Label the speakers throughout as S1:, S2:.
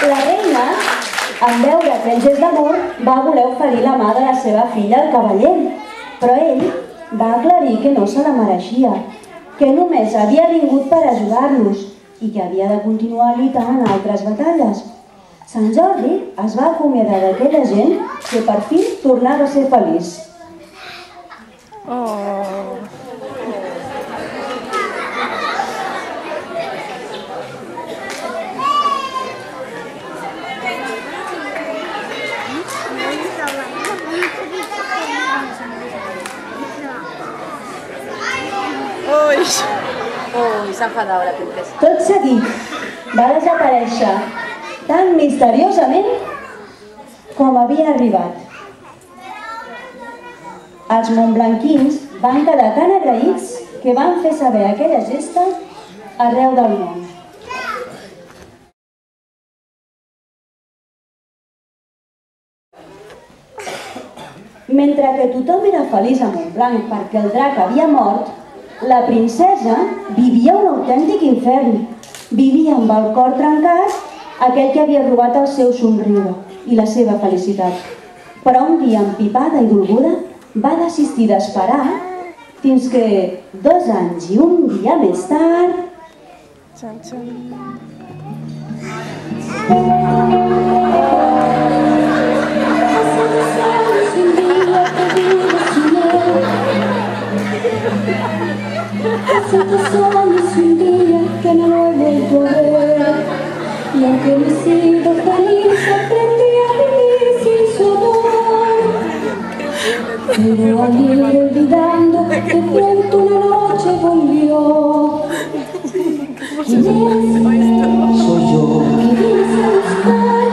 S1: La reina, en veure aquell gest d'amor, va voler oferir la mà de la seva filla al cavaller, però ell va aclarir que no se la mereixia, que només havia vingut per ajudar-los i que havia de continuar lluitant en altres batalles. Sant Jordi es va acomiadar d'aquella gent que per fi tornava a ser feliç.
S2: Ui, s'ha enfadat la princesa.
S1: Tot seguit va desaparèixer tan misteriosament com havia arribat. Els montblanquins van quedar tan agraïts que van fer saber aquella gesta arreu del món. Mentre que tothom era feliç a Montblanc perquè el drac havia mort, la princesa vivia un autèntic infern. Vivia amb el cor trencat, aquell que havia robat el seu somriure i la seva felicitat. Però un dia empipada i dolguda va desistir d'esperar fins que 2 anys i un dia més tard...
S3: Hace 2 años y un día que no lo he vuelto a ver, y aunque no he sido feliz aprendí a vivir sin su amor. Pero al ir olvidando de pronto una noche volvió. ¿Quién es?
S4: Soy yo.
S3: ¿Qué vienes a buscar?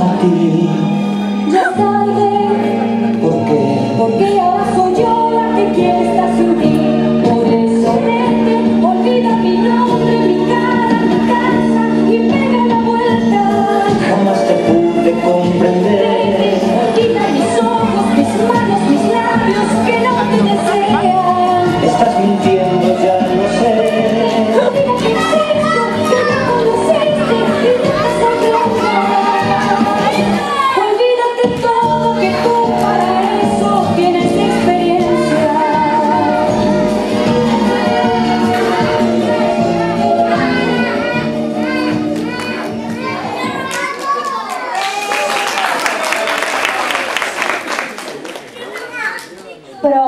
S4: A ti.
S3: Ya es tarde.
S4: ¿Por qué?
S3: Porque ahora soy yo la que quiere estar sin ti. Olvida mi nombre, mi cara, mi casa y pega la vuelta.
S4: Jamás te pude comprender.
S3: Olvida mis ojos, mis manos, mis labios que no te desean.
S4: Estás mintiendo, ya lo sé.
S3: Olvida que es eso, que me conociste y dejas hablar. Olvídate todo que tú para eso tienes experiencia.
S1: Però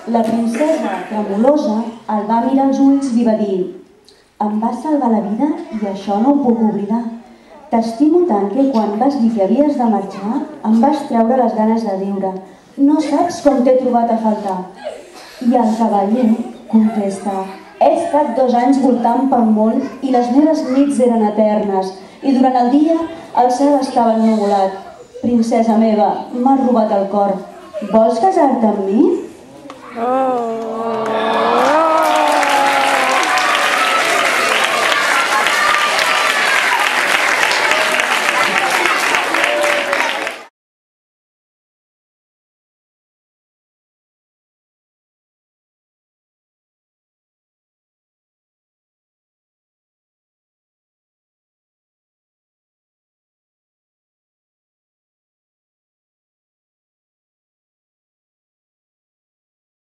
S1: la princesa, tremolosa, el va mirar als ulls i li va dir: em vas salvar la vida i això no ho puc oblidar. T'estimo tant que quan vas dir que havies de marxar em vas treure les ganes de viure. No saps com t'he trobat a faltar. I el cavaller contesta: he estat 2 anys voltant pel món i les meves nits eren eternes i durant el dia el cel estava ennuvolat. Princesa meva, m'has robat el cor. Vols casar-te amb mi?